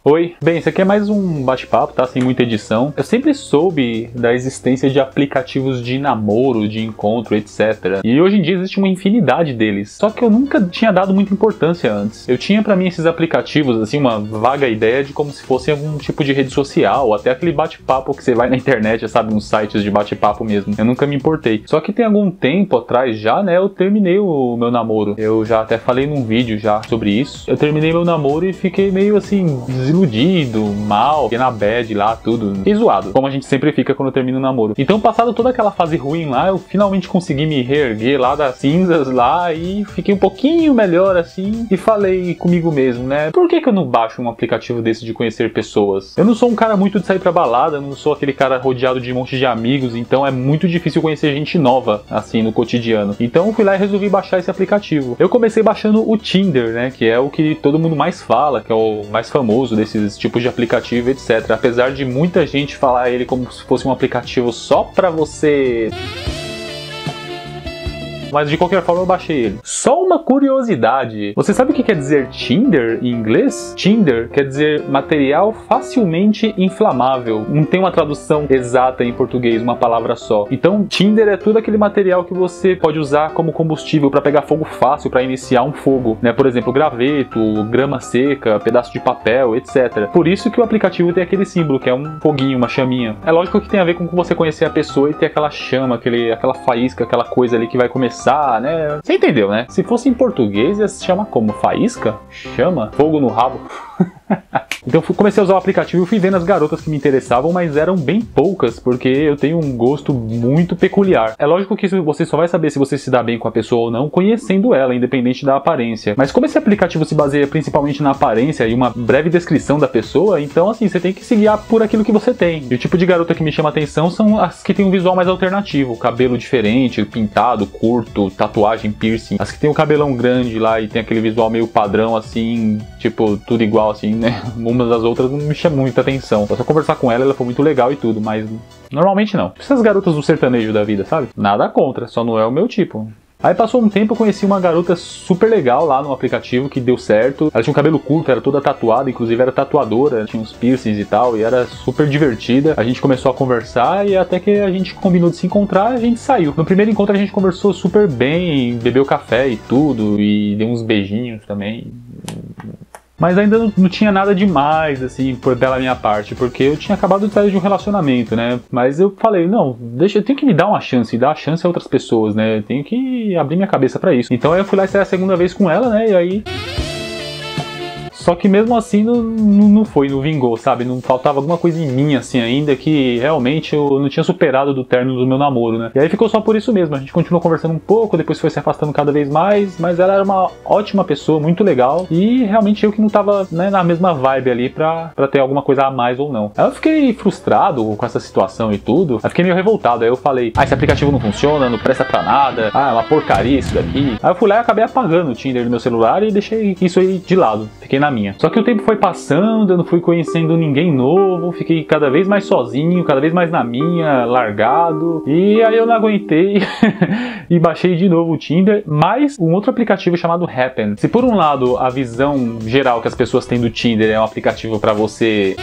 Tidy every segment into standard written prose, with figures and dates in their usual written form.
Oi, bem, isso aqui é mais um bate-papo, tá? Sem muita edição. Eu sempre soube da existência de aplicativos de namoro, de encontro, etc. E hoje em dia existe uma infinidade deles. Só que eu nunca tinha dado muita importância antes. Eu tinha pra mim esses aplicativos, assim, uma vaga ideia de como se fosse algum tipo de rede social, ou até aquele bate-papo que você vai na internet, sabe? Uns sites de bate-papo mesmo. Eu nunca me importei. Só que tem algum tempo atrás já, né? Eu terminei o meu namoro. Eu já até falei num vídeo já sobre isso. Eu terminei meu namoro e fiquei meio assim, desiludido, mal, fiquei na bad lá, tudo. Fiquei zoado, como a gente sempre fica quando termina o namoro. Então, passado toda aquela fase ruim lá, eu finalmente consegui me reerguer lá das cinzas lá e fiquei um pouquinho melhor assim e falei comigo mesmo, né? Por que eu não baixo um aplicativo desse de conhecer pessoas? Eu não sou um cara muito de sair pra balada, não sou aquele cara rodeado de um monte de amigos, então é muito difícil conhecer gente nova, assim, no cotidiano. Então, eu fui lá e resolvi baixar esse aplicativo. Eu comecei baixando o Tinder, né? Que é o que todo mundo mais fala, que é o mais famoso desses tipos de aplicativo, etc. Apesar de muita gente falar ele como se fosse um aplicativo só pra você... Mas de qualquer forma eu baixei ele. Só uma curiosidade. Você sabe o que quer dizer Tinder em inglês? Tinder quer dizer material facilmente inflamável. Não tem uma tradução exata em português, uma palavra só. Então Tinder é tudo aquele material que você pode usar como combustível para pegar fogo fácil, para iniciar um fogo, né? Por exemplo, graveto, grama seca, pedaço de papel, etc. Por isso que o aplicativo tem aquele símbolo, que é um foguinho, uma chaminha. É lógico que tem a ver com você conhecer a pessoa e ter aquela chama, aquela faísca, aquela coisa ali que vai começar, né? Você entendeu, né? Se fosse em português, ia se chamar como? Faísca? Chama? Fogo no rabo? Então comecei a usar o aplicativo e fui vendo as garotas que me interessavam, mas eram bem poucas, porque eu tenho um gosto muito peculiar. É lógico que você só vai saber se você se dá bem com a pessoa ou não conhecendo ela, independente da aparência. Mas como esse aplicativo se baseia principalmente na aparência e uma breve descrição da pessoa, então assim, você tem que se guiar por aquilo que você tem. E o tipo de garota que me chama atenção são as que tem um visual mais alternativo, cabelo diferente, pintado, curto, tatuagem, piercing. As que tem o cabelão grande lá e tem aquele visual meio padrão assim, tipo, tudo igual assim, né? Umas das outras não me chamam muita atenção. Só conversar com ela, ela foi muito legal e tudo, mas normalmente não. Essas garotas do sertanejo da vida, sabe? Nada contra, só não é o meu tipo. Aí passou um tempo, eu conheci uma garota super legal lá no aplicativo, que deu certo. Ela tinha um cabelo curto, era toda tatuada, inclusive era tatuadora, tinha uns piercings e tal, e era super divertida. A gente começou a conversar e até que a gente combinou de se encontrar, a gente saiu. No primeiro encontro a gente conversou super bem, bebeu café e tudo, e deu uns beijinhos também. Mas ainda não tinha nada demais, assim, pela minha parte, porque eu tinha acabado de sair de um relacionamento, né? Mas eu falei, não, eu tenho que me dar uma chance, e dar a chance a outras pessoas, né? Eu tenho que abrir minha cabeça pra isso. Então eu fui lá e saí a segunda vez com ela, né? E aí... Só que mesmo assim não vingou, sabe? Não faltava alguma coisa em mim, assim, ainda que realmente eu não tinha superado do término do meu namoro, né? E aí ficou só por isso mesmo. A gente continuou conversando um pouco, depois foi se afastando cada vez mais, mas ela era uma ótima pessoa, muito legal, e realmente eu que não tava, né, na mesma vibe ali pra ter alguma coisa a mais ou não. Aí eu fiquei frustrado com essa situação e tudo, aí fiquei meio revoltado. Aí eu falei, esse aplicativo não funciona, não presta pra nada, é uma porcaria isso daqui. Aí eu fui lá e acabei apagando o Tinder do meu celular e deixei isso aí de lado, fiquei na minha. Só que o tempo foi passando, eu não fui conhecendo ninguém novo, fiquei cada vez mais sozinho, cada vez mais na minha, largado. E aí eu não aguentei e baixei de novo o Tinder, mais um outro aplicativo chamado Happn. Se por um lado a visão geral que as pessoas têm do Tinder é um aplicativo para você...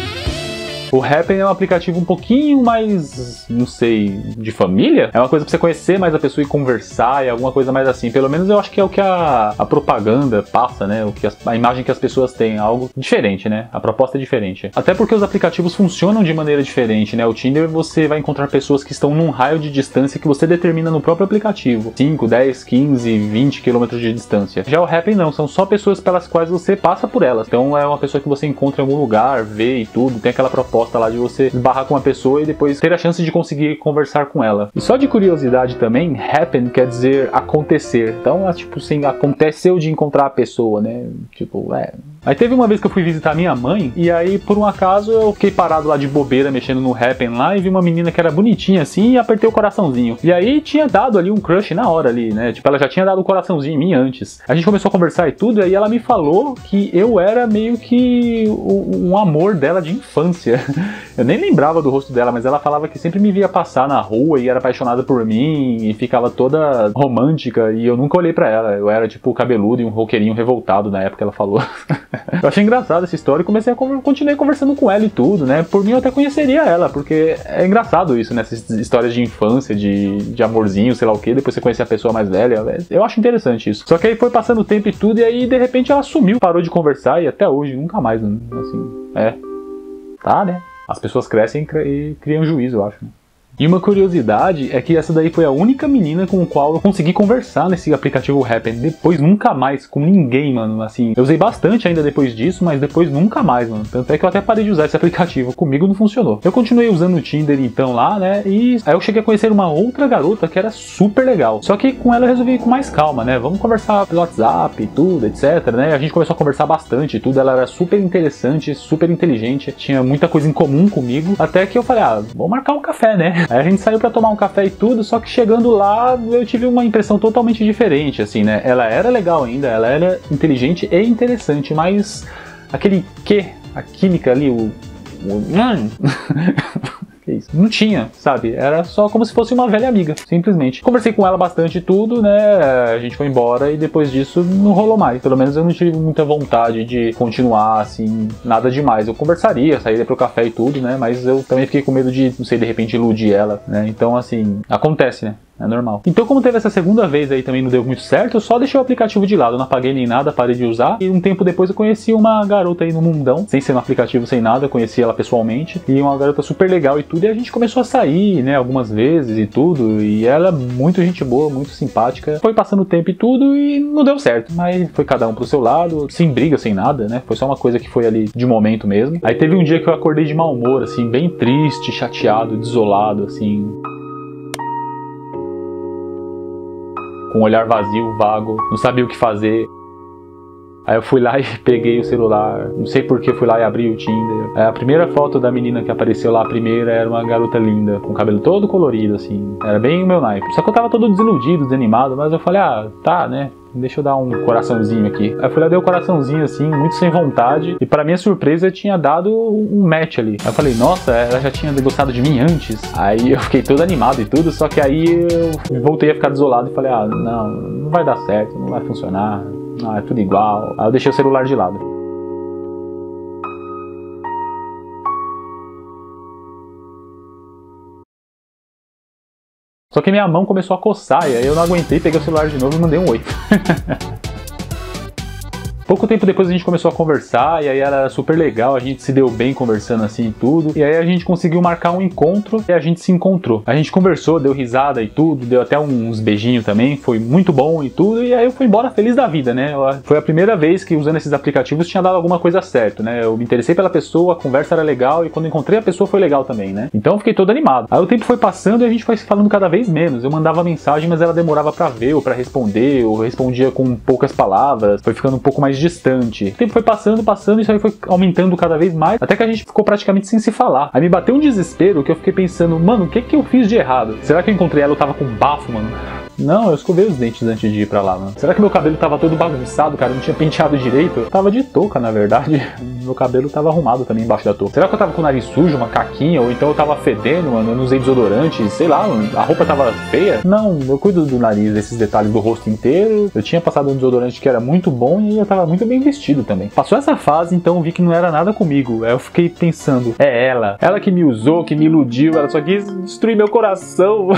O Happn é um aplicativo um pouquinho mais, não sei, de família? É uma coisa pra você conhecer mais a pessoa e conversar, e alguma coisa mais assim. Pelo menos eu acho que é o que a propaganda passa, né? A imagem que as pessoas têm, algo diferente, né? A proposta é diferente. Até porque os aplicativos funcionam de maneira diferente, né? O Tinder você vai encontrar pessoas que estão num raio de distância que você determina no próprio aplicativo. 5, 10, 15, 20 quilômetros de distância. Já o Happn não, são só pessoas pelas quais você passa por elas. Então é uma pessoa que você encontra em algum lugar, vê e tudo, tem aquela proposta lá de você esbarrar com uma pessoa e depois ter a chance de conseguir conversar com ela. E só de curiosidade também, happen quer dizer acontecer. Então é tipo assim, aconteceu de encontrar a pessoa, né? Tipo, Aí teve uma vez que eu fui visitar minha mãe, e aí por um acaso eu fiquei parado lá de bobeira, mexendo no Happn lá, e vi uma menina que era bonitinha assim, e apertei o coraçãozinho. E aí tinha dado ali um crush na hora ali, né? Tipo, ela já tinha dado um coraçãozinho em mim antes. A gente começou a conversar e tudo, e aí ela me falou que eu era meio que um amor dela de infância. Eu nem lembrava do rosto dela, mas ela falava que sempre me via passar na rua e era apaixonada por mim, e ficava toda romântica, e eu nunca olhei pra ela. Eu era tipo cabeludo e um roqueirinho revoltado na época, ela falou. Eu achei engraçado essa história e continuei conversando com ela e tudo, né? Por mim eu até conheceria ela, porque é engraçado isso, né? Essas histórias de infância, de amorzinho, sei lá o que, depois você conhecer a pessoa mais velha. Eu acho interessante isso. Só que aí foi passando o tempo e tudo, e aí de repente ela sumiu, parou de conversar e até hoje, nunca mais, assim, tá, né? As pessoas crescem e criam juízo, eu acho, né? E uma curiosidade é que essa daí foi a única menina com a qual eu consegui conversar nesse aplicativo Happn. Depois nunca mais com ninguém, mano. Assim, eu usei bastante ainda depois disso, mas depois nunca mais, mano. Tanto é que eu até parei de usar esse aplicativo. Comigo não funcionou. Eu continuei usando o Tinder então lá, né? E aí eu cheguei a conhecer uma outra garota que era super legal. Só que com ela eu resolvi ir com mais calma, né? Vamos conversar pelo WhatsApp e tudo, etc, né? A gente começou a conversar bastante e tudo. Ela era super interessante, super inteligente. Tinha muita coisa em comum comigo. Até que eu falei, vamos marcar um café, né? Aí a gente saiu pra tomar um café e tudo, só que chegando lá eu tive uma impressão totalmente diferente, assim, né? Ela era legal ainda, ela era inteligente e interessante, mas aquele a química ali, que isso? Não tinha, sabe? Era só como se fosse uma velha amiga, simplesmente. Conversei com ela bastante e tudo, né? A gente foi embora e depois disso não rolou mais. Pelo menos eu não tive muita vontade de continuar, assim, nada demais. Eu conversaria, sairia pro café e tudo, né? Mas eu também fiquei com medo de, não sei, de repente iludir ela, né? Então, assim, acontece, né? É normal. Então, como teve essa segunda vez aí também não deu muito certo, eu só deixei o aplicativo de lado, eu não apaguei nem nada, parei de usar. E um tempo depois eu conheci uma garota aí no mundão, sem ser no aplicativo, sem nada, eu conheci ela pessoalmente. E uma garota super legal e tudo, e a gente começou a sair, né, algumas vezes e tudo. E ela é muito gente boa, muito simpática. Foi passando o tempo e tudo e não deu certo. Mas foi cada um pro seu lado, sem briga, sem nada, né? Foi só uma coisa que foi ali de momento mesmo. Aí teve um dia que eu acordei de mau humor, assim, bem triste, chateado, desolado, assim, com um olhar vazio, vago, não sabia o que fazer. Aí eu fui lá e peguei o celular, não sei por que fui lá e abri o Tinder. A primeira foto da menina que apareceu lá, a primeira, era uma garota linda, com o cabelo todo colorido, assim, era bem o meu naipe. Só que eu tava todo desiludido, desanimado, mas eu falei, tá, né? Deixa eu dar um coraçãozinho aqui. Aí eu fui lá, dei um coraçãozinho assim, muito sem vontade. E pra minha surpresa, eu tinha dado um match ali. Aí eu falei, nossa, ela já tinha gostado de mim antes. Aí eu fiquei todo animado e tudo. Só que aí eu voltei a ficar desolado e falei, não vai dar certo, não vai funcionar. É tudo igual. Aí eu deixei o celular de lado. Só que minha mão começou a coçar e aí eu não aguentei, peguei o celular de novo e mandei um oi. Pouco tempo depois a gente começou a conversar e aí era super legal, a gente se deu bem conversando assim e tudo. E aí a gente conseguiu marcar um encontro e a gente se encontrou. A gente conversou, deu risada e tudo, deu até uns beijinhos também, foi muito bom e tudo. E aí eu fui embora feliz da vida, né? Foi a primeira vez que usando esses aplicativos tinha dado alguma coisa certo, né? Eu me interessei pela pessoa, a conversa era legal e quando encontrei a pessoa foi legal também, né? Então eu fiquei todo animado. Aí o tempo foi passando e a gente foi se falando cada vez menos. Eu mandava mensagem, mas ela demorava pra ver ou pra responder, ou respondia com poucas palavras, foi ficando um pouco mais distante. O tempo foi passando, e isso aí foi aumentando cada vez mais, até que a gente ficou praticamente sem se falar. Aí me bateu um desespero que eu fiquei pensando, mano, o que eu fiz de errado? Será que eu encontrei ela, eu tava com bafo, mano? Não, eu escovei os dentes antes de ir pra lá, mano. Será que meu cabelo tava todo bagunçado, cara? Eu não tinha penteado direito? Eu tava de touca, na verdade. Meu cabelo tava arrumado também embaixo da touca. Será que eu tava com o nariz sujo, uma caquinha? Ou então eu tava fedendo, mano? Eu não usei desodorante? Sei lá, mano. A roupa tava feia? Não, eu cuido do nariz, desses detalhes do rosto inteiro. Eu tinha passado um desodorante que era muito bom e eu tava muito bem vestido também. Passou essa fase, então eu vi que não era nada comigo. Aí eu fiquei pensando, é ela. Ela que me usou, que me iludiu. Ela só quis destruir meu coração.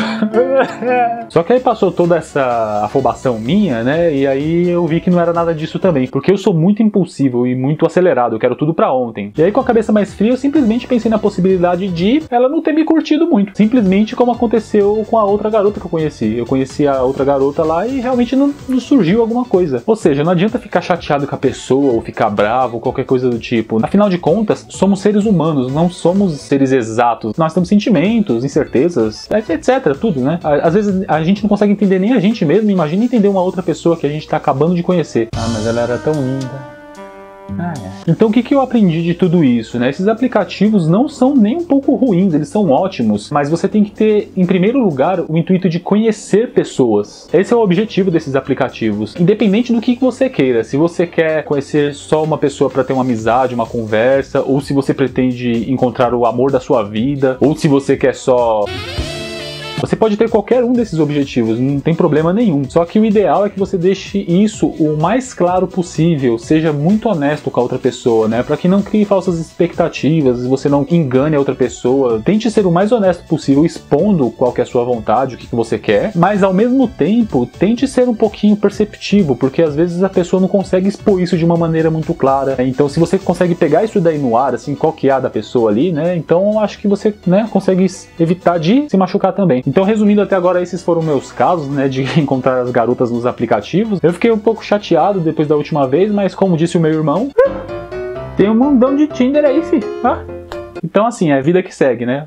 Só que aí passou toda essa afobação minha, né? E aí eu vi que não era nada disso também. Porque eu sou muito impulsivo e muito acelerado. Eu quero tudo pra ontem. E aí com a cabeça mais fria eu simplesmente pensei na possibilidade de ela não ter me curtido muito. Simplesmente como aconteceu com a outra garota que eu conheci. Eu conheci a outra garota lá e realmente não surgiu alguma coisa. Ou seja, não adianta ficar chateado com a pessoa ou ficar bravo ou qualquer coisa do tipo. Afinal de contas, somos seres humanos, não somos seres exatos. Nós temos sentimentos, incertezas, etc, tudo, né? Às vezes a gente não consegue entender nem a gente mesmo, imagina entender uma outra pessoa que a gente tá acabando de conhecer. Mas ela era tão linda. Então o que eu aprendi de tudo isso, né? Esses aplicativos não são nem um pouco ruins, eles são ótimos, mas você tem que ter, em primeiro lugar, o intuito de conhecer pessoas. Esse é o objetivo desses aplicativos, independente do que você queira. Se você quer conhecer só uma pessoa para ter uma amizade, uma conversa, ou se você pretende encontrar o amor da sua vida, ou se você quer só Você pode ter qualquer um desses objetivos, não tem problema nenhum. Só que o ideal é que você deixe isso o mais claro possível, seja muito honesto com a outra pessoa, né? Para que não crie falsas expectativas, você não engane a outra pessoa. Tente ser o mais honesto possível, expondo qual que é a sua vontade, o que você quer, mas ao mesmo tempo, tente ser um pouquinho perceptivo, porque às vezes a pessoa não consegue expor isso de uma maneira muito clara. Então, se você consegue pegar isso daí no ar, assim, qual que é a da pessoa ali, né? Então, acho que você, né, consegue evitar de se machucar também. Então, resumindo até agora, esses foram meus casos, né, de encontrar as garotas nos aplicativos. Eu fiquei um pouco chateado depois da última vez, mas como disse o meu irmão, tem um mundão de Tinder aí, fi. Então, assim, é a vida que segue, né?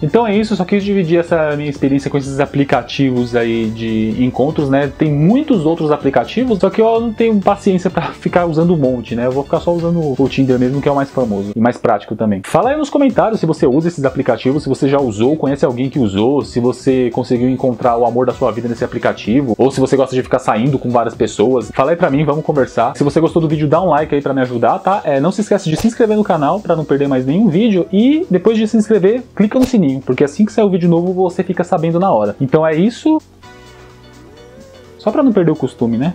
Então é isso, só quis dividir essa minha experiência com esses aplicativos aí de encontros, né? Tem muitos outros aplicativos, só que eu não tenho paciência pra ficar usando um monte, né? Eu vou ficar só usando o Tinder mesmo, que é o mais famoso e mais prático também. Fala aí nos comentários se você usa esses aplicativos, se você já usou, conhece alguém que usou, se você conseguiu encontrar o amor da sua vida nesse aplicativo, ou se você gosta de ficar saindo com várias pessoas. Fala aí pra mim, vamos conversar. Se você gostou do vídeo, dá um like aí pra me ajudar, tá? Não se esquece de se inscrever no canal pra não perder mais nenhum vídeo. E depois de se inscrever, clica no sininho, porque assim que sair o vídeo novo você fica sabendo na hora. Então é isso. Só pra não perder o costume, né?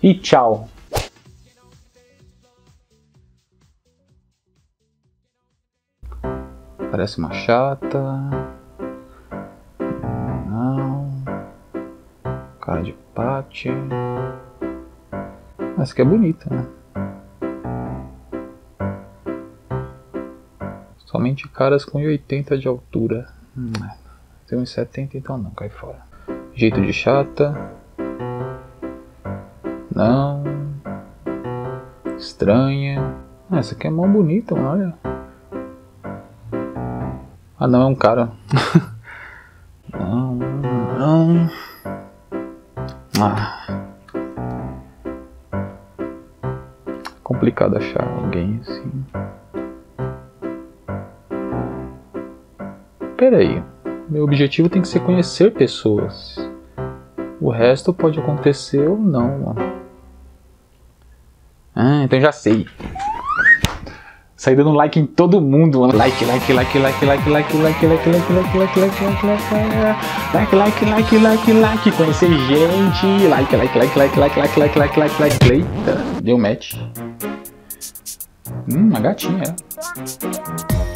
E tchau! Parece uma chata. Não. Cara de pate. Essa aqui é bonita, né? Somente caras com 1,80 de altura. Tem 1,70, então não, cai fora. Jeito de chata. Não. Estranha. Essa aqui é mó bonita, olha. Ah, não, é um cara. Não. Complicado achar alguém assim. Peraí, meu objetivo tem que ser conhecer pessoas. O resto pode acontecer ou não. Então já sei. Saí dando like em todo mundo, mano. Like. Conhecer gente. Like. Eita, deu match. Uma gatinha, é.